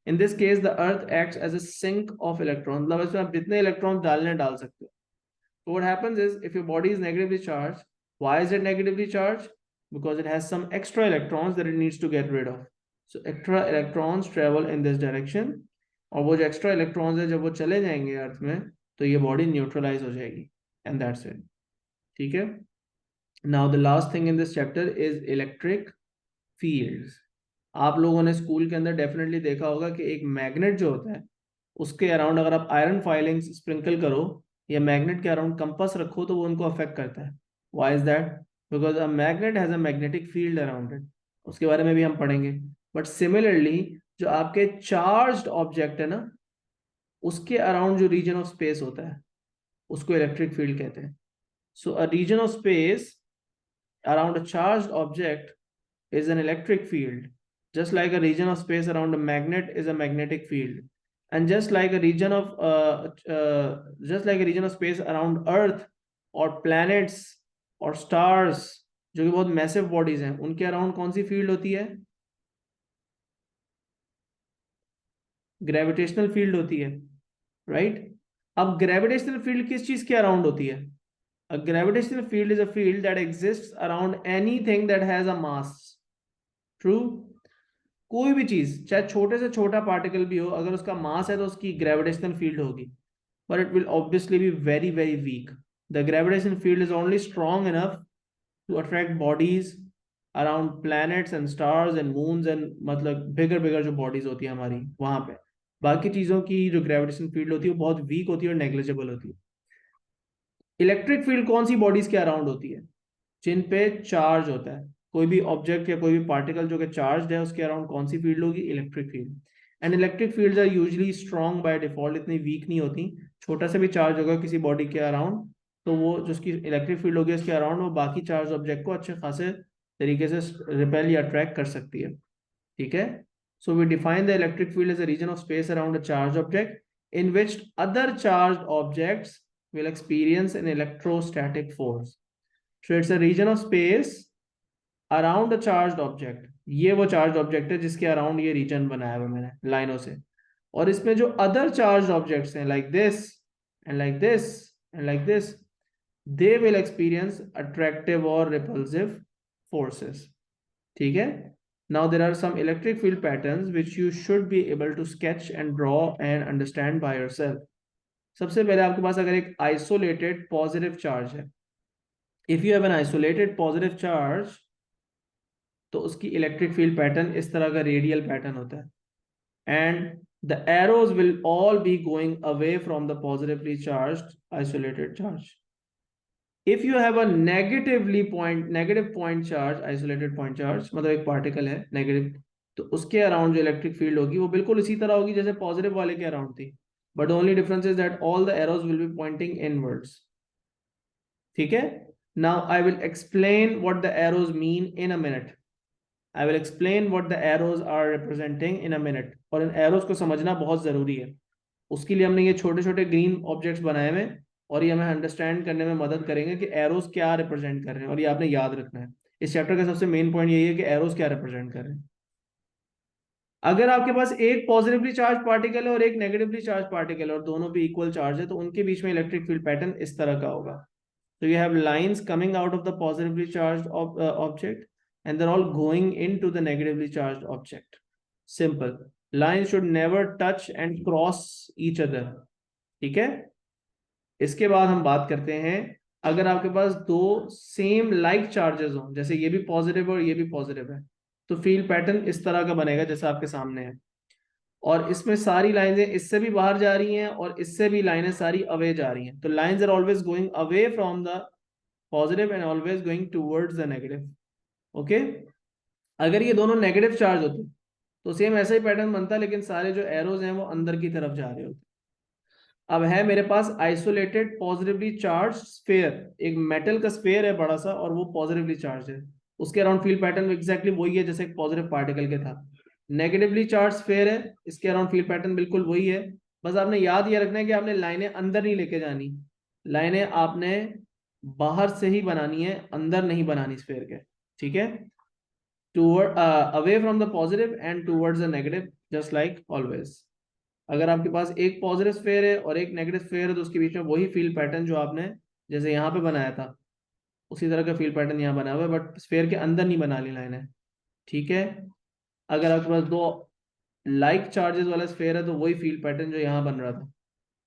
In this case the earth acts as a sink of electrons. मतलब इसमें आप जितने इलेक्ट्रॉन्स डालने डाल सकते हो. So what happens is, if your body is negatively charged, why is it negatively charged? Because it has some extra electrons that it needs to get rid of. So extra electrons travel in this direction. और वो जो extra electrons है, जब वो चले जाएंगे अर्थ में, तो ये body neutralize हो जाएगी. And that's it. ठीक है? Now the last thing in this chapter is electric fields. आप लोगों ने स्कूल के अंदर डेफिनेटली देखा होगा कि एक मैग्नेट जो होता है, उसके अराउंड अगर आप आयरन फाइलिंग्स स्प्रिंकल करो या मैग्नेट के अराउंड कंपास रखो तो वो उनको अफेक्ट करता है. Why is that? Because a magnet has a magnetic field around it. उसके बारे में भी हम पढ़ेंगे. बट सिमिलरली जो आपके चार्ज्ड ऑब्जेक्ट है ना, उसके अराउंड जो रीजन ऑफ स्पेस होता है उसको इलेक्ट्रिक फील्ड कहते हैं. So a region of space around a charged object is an electric field, just like a region of space around a magnet is a magnetic field, and just like a region of space around Earth or planets or stars, जो कि बहुत massive bodies हैं, उनके around कौन सी field होती है? Gravitational field होती है, राइट? अब ग्रेविटेशनल फील्ड किस चीज के अराउंड होती है? A gravitational field is a field that exists around anything that has a mass. True? कोई भी चीज, चाहे छोटे से छोटा पार्टिकल भी हो, अगर उसका मास है तो उसकी ग्रेविटेशनल फील्ड होगी, but it will obviously be very very weak. The gravitational field is only strong enough to attract bodies around planets and stars and moons and मतलब bigger bigger जो bodies होती है हमारी वहां पे. बाकी चीजों की जो ग्रेविटेशनल फील्ड होती है वो बहुत वीक होती है और नेग्लिजिबल होती है. इलेक्ट्रिक फील्ड कौन सी बॉडीज के अराउंड होती है? जिन पे चार्ज होता है. कोई भी ऑब्जेक्ट या कोई भी पार्टिकल जो कि चार्ज है उसके अराउंड कौन सी फील्ड होगी? Electric field. And electric fields are usually strong by default, इतनी वीक नहीं होती. छोटा सा भी चार्ज होगा किसी बॉडी के अराउंड तो वो जो उसकी इलेक्ट्रिक फील्ड होगी उसके अराउंड वो बाकी चार्ज ऑब्जेक्ट को अच्छे खासे तरीके से रिपेल या अट्रैक्ट कर सकती है. ठीक है? So we define the electric field as a region of space around a charge object in which other charged objects will experience an electrostatic force. So it's a region of space around a charged object. ये वो charge object है जिसके around ये reason बनाया हुआ मैंने लाइनों से. और इसमें जो अदर चार्ज ऑब्जेक्ट्स हैं like this and like this and like this, they will experience attractive और रिपल्सिव फोर्सेस. ठीक है? Now there are some electric field patterns which you should be able to sketch and draw and understand by yourself. सबसे पहले आपके पास अगर एक isolated positive charge है, if you have an isolated positive charge, तो उसकी इलेक्ट्रिक फील्ड पैटर्न इस तरह का रेडियल पैटर्न होता है. And the arrows will all be going away from the positively charged isolated charge. If you have a negative point charge, isolated point charge मतलब एक particle है नेगेटिव, तो उसके अराउंड जो इलेक्ट्रिक फील्ड होगी वो बिल्कुल इसी तरह होगी जैसे पॉजिटिव वाले के अराउंड थी. But only difference is that all the arrows will be pointing inwards. ठीक है? Now I will explain what the arrows mean in a minute. I will explain what the arrows are representing in a minute. और इन arrows को समझना बहुत जरूरी है. उसके लिए हमने ये छोटे छोटे ग्रीन ऑब्जेक्ट्स बनाए हुए, और ये हमें अंडरस्टैंड करने में मदद करेंगे कि एरोस क्या रिप्रेजेंट कर रहे हैं, और ये आपने याद रखना है। इस चैप्टर का सबसे मेन पॉइंट यही है कि एरोस क्या रिप्रेजेंट कर रहे हैं। अगर आपके पास एक पॉजिटिवली चार्ज पार्टिकल है और एक नेगेटिवली चार्ज पार्टिकल है और दोनों पे इक्वल चार्ज है, तो उनके बीच में इलेक्ट्रिक फील्ड पैटर्न इस तरह का होगा। So you have lines coming out of the positively charged object, and they're all going into the negatively charged object. Simple. Lines should never touch and cross each other. ठीक है। इसके बाद हम बात करते हैं, अगर आपके पास दो सेम लाइक चार्जेस हो, जैसे ये भी पॉजिटिव और ये भी पॉजिटिव है, तो फील्ड पैटर्न इस तरह का बनेगा जैसा आपके सामने है। और इसमें सारी लाइनें इससे भी बाहर जा रही हैं और इससे भी लाइनें सारी अवे जा रही हैं। तो lines are always going away from the positive and always going towards the negative. Okay. अगर ये दोनों नेगेटिव चार्ज होते तो सेम ऐसा ही पैटर्न बनता, लेकिन सारे जो एरोज हैं वो अंदर की तरफ जा रहे होते। अब है मेरे पास आइसोलेटेड पॉजिटिवली चार्ज स्फेयर, एक मेटल का स्फेयर है बड़ा सा और वो पॉजिटिवली चार्ज है। उसके अराउंड फील्ड पैटर्न एग्जैक्टली वही है जैसे एक पॉजिटिव पार्टिकल के था। नेगेटिवली चार्ज स्फेयर है, इसके अराउंड फील्ड पैटर्न बिल्कुल वही है। बस आपने याद ये रखना है कि आपने लाइनें अंदर नहीं लेके जानी, लाइनें आपने बाहर से ही बनानी है, अंदर नहीं बनानी स्फेयर के। ठीक है। Toward away from the positive and towards the negative, just like always. अगर आपके पास एक पॉजिटिव स्फेयर है और एक नेगेटिव स्फेयर है, तो उसके बीच में वही फील्ड पैटर्न जो आपने जैसे यहाँ पे बनाया था उसी तरह का फील्ड पैटर्न यहाँ बना हुआ है, बट स्फेयर के अंदर नहीं बना ली लाइनें। ठीक है। अगर आपके पास दो लाइक चार्जेस वाला स्फेयर है, तो वही फील्ड पैटर्न जो यहाँ बन रहा था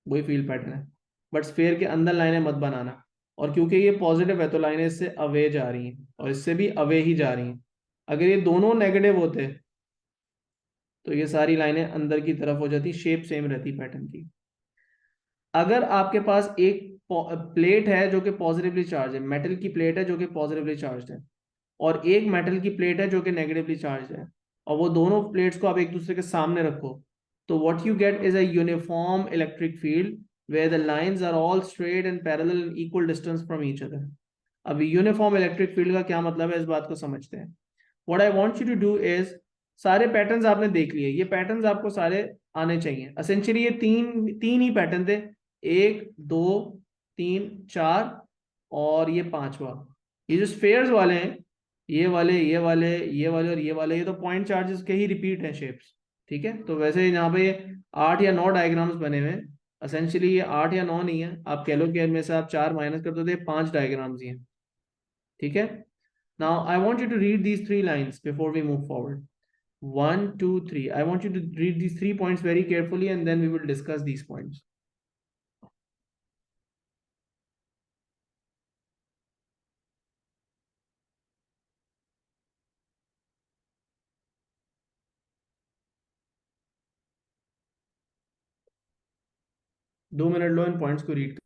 वही फील्ड पैटर्न है, बट स्फेयर के अंदर लाइनें मत बनाना। और क्योंकि ये पॉजिटिव है तो लाइनें इससे अवे जा रही हैं और इससे भी अवे ही जा रही हैं। अगर ये दोनों नेगेटिव होते तो ये सारी लाइनें अंदर की तरफ हो जाती, शेप सेम रहती पैटर्न की। अगर आपके पास एक प्लेट है जो कि पॉजिटिवली चार्ज है, मेटल की प्लेट है जो कि पॉजिटिवली चार्ज है, और एक मेटल की प्लेट है जो कि नेगेटिवली चार्ज है, और वो दोनों प्लेट्स को आप एक दूसरे के सामने रखो, तो what you get is a uniform electric field where the lines are all straight and parallel in equal distance from each other. अब यूनिफॉर्म इलेक्ट्रिक फील्ड का क्या मतलब है, इस बात को समझते हैं। What I want you to do is, सारे पैटर्न्स आपने देख लिए, ये पैटर्न्स आपको सारे आने चाहिए। एसेंशियली ये तीन तीन ही पैटर्न थे, एक दो तीन चार और ये पांचवा। ये जो स्फेयर्स वाले हैं, ये वाले ये वाले ये वाले और ये वाले, ये तो पॉइंट चार्जेस के ही रिपीट हैं शेप्स। ठीक है। तो वैसे यहाँ पे 8 या 9 डायग्राम्स बने हुए हैं। एसेंशियली ये 8 या 9 नहीं है, आप कह लो कि इनमें से आप 4 माइनस कर दो तो ये 5 डायग्राम्स ही हैं। ठीक है। Now I want you to read these 3 lines before we move forward. 1 2 3, I want you to read these 3 points very carefully and then we will discuss these points. दो मिनट लो इन points को read.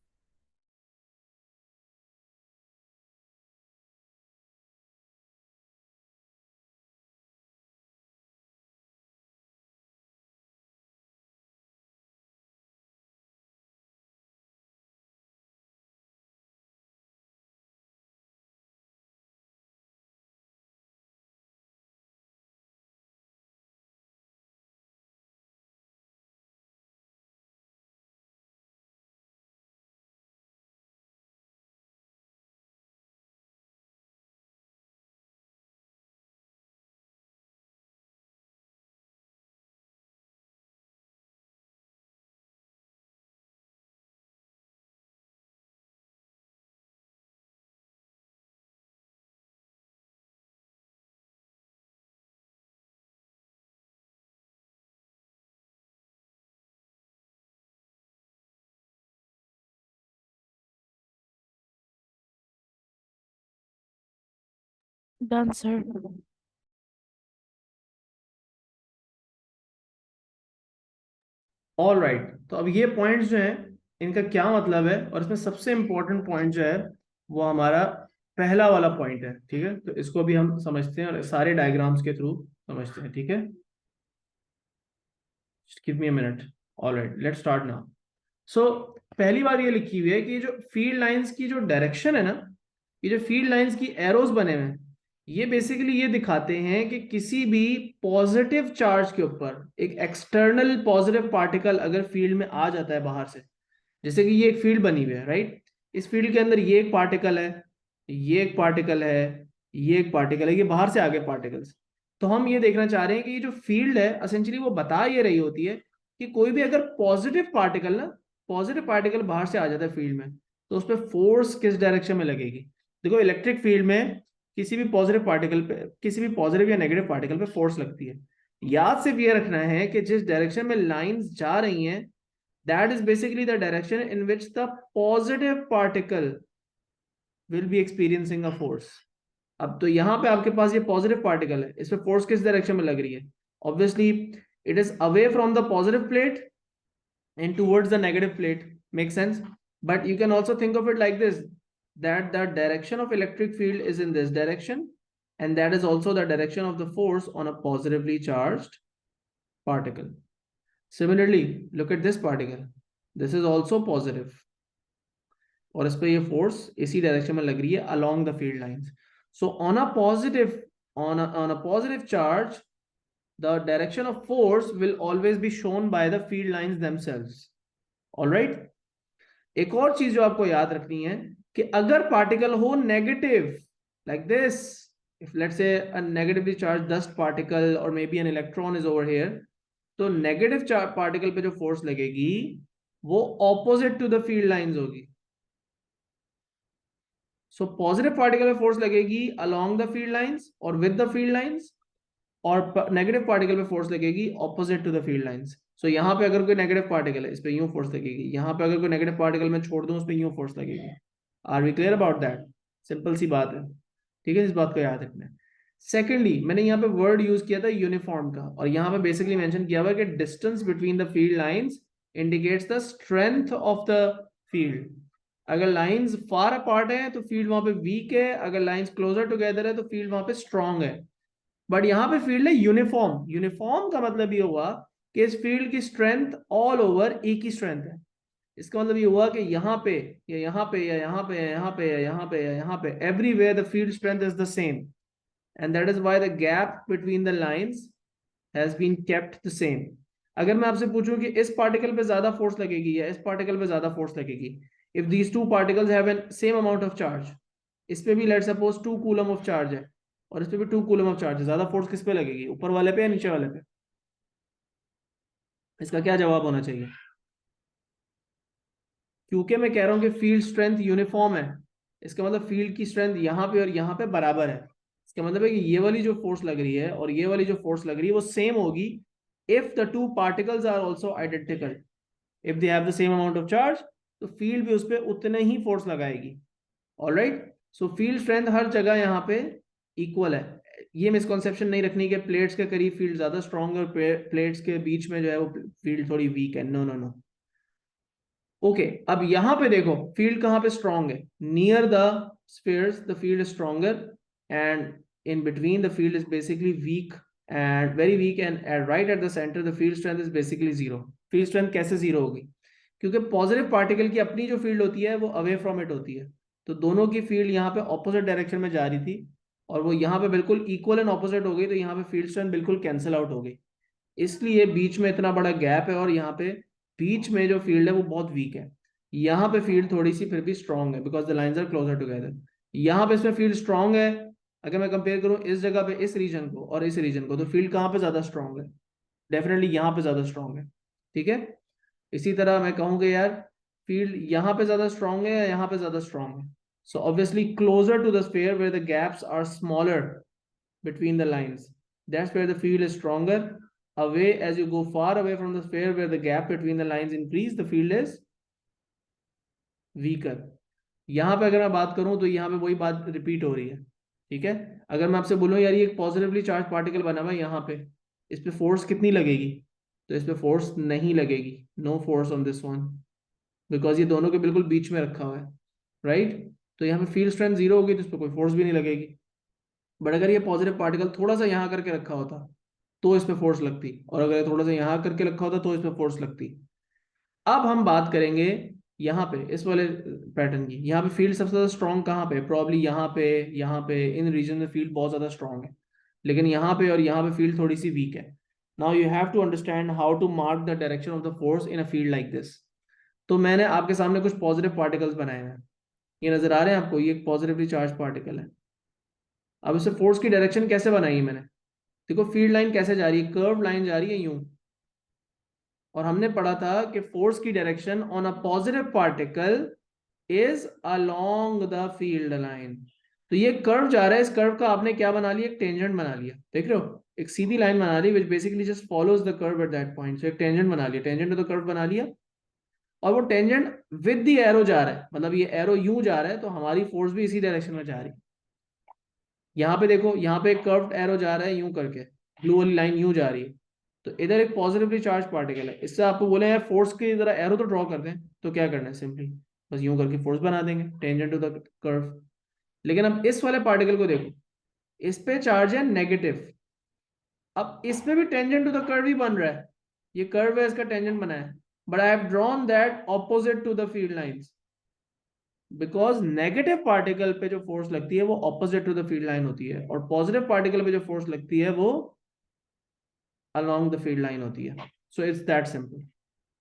Done, sir. All right. तो अब ये points जो हैं इनका क्या मतलब है, और इसमें सबसे इंपॉर्टेंट पॉइंट जो है वो हमारा पहला वाला पॉइंट है। ठीक है। तो इसको भी हम समझते हैं और सारे डायग्राम्स के थ्रू समझते हैं। ठीक है। Give me a minute. All right, let's start now. So पहली बार ये लिखी हुई है कि जो फील्ड लाइंस की जो डायरेक्शन है ना, ये जो फील्ड लाइंस की एरोज बने हुए हैं, ये बेसिकली ये दिखाते हैं कि किसी भी पॉजिटिव चार्ज के ऊपर एक एक्सटर्नल पॉजिटिव पार्टिकल अगर फील्ड में आ जाता है बाहर से, जैसे कि ये एक फील्ड बनी हुई है, राइट? इस फील्ड के अंदर ये एक पार्टिकल है, ये एक पार्टिकल है, ये एक पार्टिकल है, ये बाहर से आ गए पार्टिकल्स। तो हम ये देखना चाह रहे हैं कि ये जो फील्ड है एसेंशियली वो बता ये रही होती है कि कोई भी अगर पॉजिटिव पार्टिकल बाहर से आ जाता है फील्ड में, तो उस पर फोर्स किस डायरेक्शन में लगेगी। देखो इलेक्ट्रिक फील्ड में किसी भी पॉजिटिव पार्टिकल पे, किसी भी पॉजिटिव या नेगेटिव पार्टिकल पे फोर्स लगती है। याद सिर्फ ये रखना है कि जिस डायरेक्शन में लाइंस जा रही हैं, that is basically the direction in which the positive particle will be experiencing a force. अब तो यहां पे आपके पास ये पॉजिटिव पार्टिकल है, इस पे फोर्स किस डायरेक्शन में लग रही है? Obviously it is away from the positive plate and towards the negative plate. Makes sense? But you can also think of it like this, that the direction of electric field is in this direction, and that is also the direction of the force on a positively charged particle. Similarly, look at this particle. This is also positive, और इस पे ये force इसी direction में लग रही है along the field lines. So on a positive charge, the direction of force will always be shown by the field lines themselves. All right? एक और चीज जो आपको याद रखनी है कि अगर पार्टिकल हो negative, like this, if let's say a negatively charged dust particle or maybe an electron is over here, तो नेगेटिव पार्टिकल पे जो फोर्स लगेगी वो opposite to the field lines होगी। सो पॉजिटिव पार्टिकल पे फोर्स लगेगी along the field lines और with the field lines, और नेगेटिव पार्टिकल पे फोर्स लगेगी opposite to the field lines. So यहाँ पे अगर कोई नेगेटिव पार्टिकल है, इस पे यूं फोर्स लगेगी, यहाँ पे अगर कोई नेगेटिव पार्टिकल मैं छोड़ दूं, उस पे यूं फोर्स लगेगी। Are we clear about that? Simple सी बात है, ठीक है, इस बात को याद रखना है। सेकेंडली, मैंने यहाँ पे वर्ड यूज किया था यूनिफॉर्म का, और यहाँ पे बेसिकली मेंशन किया हुआ है कि distance between the field lines indicates the strength of the field. अगर लाइंस फार अपार्ट है तो फील्ड वहां पे वीक है, अगर लाइंस क्लोजर टुगेदर है तो फील्ड वहां पे स्ट्रांग है। बट यहाँ पे फील्ड है यूनिफॉर्म। यूनिफॉर्म का मतलब ये हुआ कि इस फील्ड की स्ट्रेंथ ऑल ओवर एक ही स्ट्रेंथ है। इसका मतलब ये हुआ कि यहाँ पे या यहाँ पे या यहाँ पे या यहाँ पे या यहाँ पे या यहाँ पे, everywhere the field strength is the same, and that is why the gap between the lines has been kept the same. अगर मैं आपसे पूछूं कि इस पार्टिकल पे ज्यादा फोर्स लगेगी या इस पार्टिकल पे ज्यादा फोर्स लगेगी, if these two particles have an same amount of charge, इस पे भी let suppose 2 coulomb of charge है और इस पे भी 2 कूलम ऑफ चार्ज है, ज्यादा फोर्स किस पे लगेगी, ऊपर वाले पे या नीचे वाले पे? इसका क्या जवाब होना चाहिए? क्योंकि मैं कह रहा हूं कि फील्ड स्ट्रेंथ यूनिफॉर्म है, इसका मतलब फील्ड की स्ट्रेंथ यहाँ पे और यहाँ पे बराबर है। इसका मतलब है कि ये वाली जो फोर्स लग रही है और ये वाली जो फोर्स लग रही है वो सेम होगी if the two particles are also identical. If they have the same amount of charge, तो फील्ड भी उस पर उतने ही फोर्स लगाएगी। ऑलराइट, सो फील्ड स्ट्रेंथ हर जगह यहाँ पे इक्वल है। ये मिसकॉन्सेप्शन नहीं रखनी कि प्लेट्स के करीब फील्ड ज्यादा स्ट्रॉन्ग है और प्लेट्स के बीच में जो है वो फील्ड थोड़ी वीक है। No no no. ओके, अब यहां पे देखो फील्ड कहां पे स्ट्रॉन्ग है, near the spheres the field is stronger, and in between the field is basically weak and very weak, and right at the centre the field strength is basically zero. Field strength कैसे zero होगी? क्योंकि positive particle की अपनी जो field होती है वो away from it होती है, तो दोनों की फील्ड यहाँ पे ऑपोजिट डायरेक्शन में जा रही थी और वो यहाँ पे बिल्कुल इक्वल एंड ऑपोजिट हो गई, तो यहाँ पे फील्ड स्ट्रेंथ बिल्कुल कैंसिल आउट हो गई। इसलिए बीच में इतना बड़ा गैप है और यहाँ पे बीच में जो फील्ड है वो बहुत वीक है। यहाँ पे फील्ड थोड़ी सी फिर भी स्ट्रांग है because the lines are closer together. यहाँ पे इसमें फील्ड स्ट्रांग है। अगर मैं कंपेयर करूँ इस जगह पे इस रीजन को और इस रीजन को, तो फील्ड कहाँ पे ज्यादा स्ट्रांग है? डेफिनेटली यहाँ पे ज्यादा स्ट्रांग है, ठीक है। इसी तरह मैं कहूँगा यार फील्ड यहाँ पे ज्यादा स्ट्रांग है या यहाँ पे ज्यादा स्ट्रांग है? So obviously closer to the sphere where the gaps are smaller between the lines, that's where the field is stronger. Away, as you go far away from the sphere where the gap between the lines increase, the field is weaker. यहाँ पे अगर मैं बात करूं तो यहाँ पे वही बात रिपीट हो रही है, ठीक है। अगर मैं आपसे बोलूं यार ये एक पॉजिटिवली चार्ज पार्टिकल बना हुआ है यहाँ पे, इस पे फोर्स कितनी लगेगी, तो इस पे फोर्स नहीं लगेगी, no force on this one, because ये दोनों के बिल्कुल बीच में रखा हुआ है, राइट। तो यहाँ पे फील्ड स्ट्रेंथ जीरो होगी तो इस पर कोई फोर्स भी नहीं लगेगी। बट अगर ये पॉजिटिव पार्टिकल थोड़ा सा यहाँ करके रखा होता तो इस पे फोर्स लगती, और अगर थोड़ा सा यहाँ करके रखा होता तो इस पे फोर्स लगती। अब हम बात करेंगे यहाँ पे इस वाले पैटर्न की। यहाँ पे फील्ड सबसे ज्यादा स्ट्रॉन्ग कहाँ पे? प्रॉब्ली यहाँ पे इन रीजन में फील्ड बहुत ज्यादा स्ट्रॉन्ग है, लेकिन यहाँ पे और यहाँ पे फील्ड थोड़ी सी वीक है। Now you have to understand how to mark the direction of the force in a field like this. तो मैंने आपके सामने कुछ पॉजिटिव पार्टिकल्स बनाए हैं, ये नजर आ रहे हैं आपको, ये एक पॉजिटिवली चार्ज पार्टिकल है। अब इसे फोर्स की डायरेक्शन कैसे बनाई है मैंने, देखो फील्ड लाइन कैसे जा रही है, कर्व लाइन जा रही है यूं। और हमने पढ़ा था कि फोर्स की direction on a positive particle is along the field line. तो ये कर्व जा रहा है, इस कर्व का आपने क्या बना लिया, एक टेंजेंट बना लिया, देख रहे हो, एक सीधी लाइन बना ली which basically just follows the curve at that point. So एक टेंजेंट बना लिया, टेंजेंट टू द कर्व बना लिया, और वो टेंजेंट विद द एरो जा रहा है, मतलब ये एरो यूं जा रहा है, तो हमारी फोर्स भी इसी डायरेक्शन में जा रही है। यहाँ पे देखो, यहाँ पे एक कर्व्ड एरो जा रहा है यूं करके, ब्लू वाली लाइन यूं जा रही है, तो इधर एक पॉजिटिवली चार्ज पार्टिकल है। इससे आपको बोले यार फोर्स की जरा एरो तो ड्रॉ कर दें, तो क्या करना है, सिंपली बस यूं करके फोर्स बना देंगे टेंजेंट टू द कर्व। लेकिन अब इस वाले पार्टिकल को देखो, इस पे चार्ज है नेगेटिव, अब इसमें भी टेंजेंट टू द कर्व ही बन रहा है, ये कर्व है, इसका टेंजेंट बना है, but I have drawn that opposite to the field lines, because negative particle पे जो फोर्स लगती है वो opposite to the field line होती है, और पॉजिटिव पार्टिकल पे जो फोर्स लगती है वो अलोंग द फील्ड लाइन होती है। So it's that simple.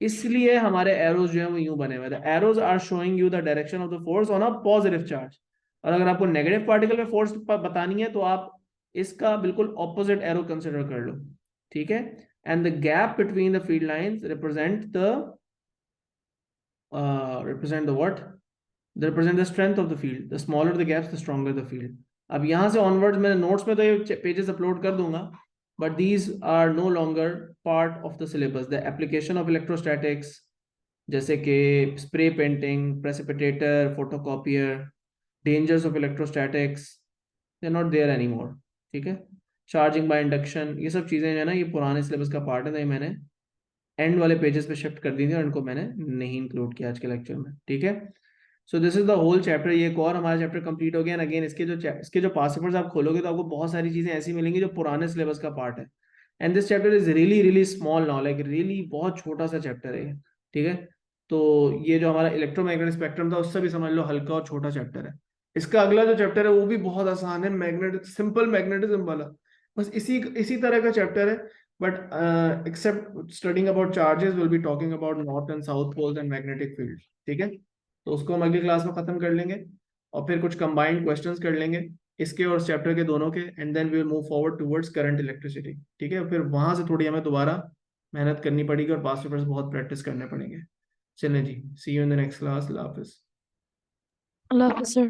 इसलिए हमारे एरोज जो है वो यूं बने हुए थे, arrows are showing you the direction of the force on a positive charge. और अगर आपको नेगेटिव पार्टिकल में फोर्स बतानी है तो आप इसका बिल्कुल ऑपोजिट एरो कंसिडर कर लो, ठीक है। And the gap between the field lines represent the what, they represent the strength of the field. The smaller the gaps, the stronger the field. अब यहाँ से onwards मैं notes में तो ये pages upload कर दूंगा, but these are no longer part of the syllabus. The application of electrostatics, जैसे कि spray painting, precipitator, photocopier, dangers of electrostatics, they're not there anymore. ठीक है। चार्जिंग बाय इंडक्शन, ये सब चीजें जो है ना, ये पुराने सिलेबस का पार्ट है, तो ये मैंने एंड वाले पेजेस पे शिफ्ट कर दी थी और इनको मैंने नहीं इंक्लूड किया आज के लेक्चर में, ठीक है। So this is the whole chapter, ये एक और हमारा चैप्टर कंप्लीट हो गया। एंड अगेन इसके जो पास पेपर्स आप खोलोगे तो आपको बहुत सारी चीजें ऐसी मिलेंगी जो पुराने सिलेबस का पार्ट है। And this chapter is really really small now, like really बहुत छोटा सा चैप्टर है ये, ठीक है। तो ये जो हमारा इलेक्ट्रोमैग्नेटिक स्पेक्ट्रम था उससे भी समझ लो हल्का और छोटा चैप्टर है। इसका अगला जो चैप्टर है वो भी बहुत आसान है, मैग्नेटिक सिंपल मैग्नेटिज्म वाला, बस इसी इसी तरह का चैप्टर है। But except studying about charges will be talking about north and south poles and magnetic field, ठीक है। तो उसको हम अगली क्लास में खत्म कर लेंगे, और फिर कुछ कंबाइंड क्वेश्चंस कर लेंगे इसके और चैप्टर के दोनों के, and then we will move forward towards current electricity, ठीक है। फिर वहां से थोड़ी हमें दोबारा मेहनत करनी पड़ेगी और पास्ट पेपर्स बहुत प्रैक्टिस करने पड़ेंगे। चलें जी, see you in the next class, अल्लाह हाफिज़। Allah Officer.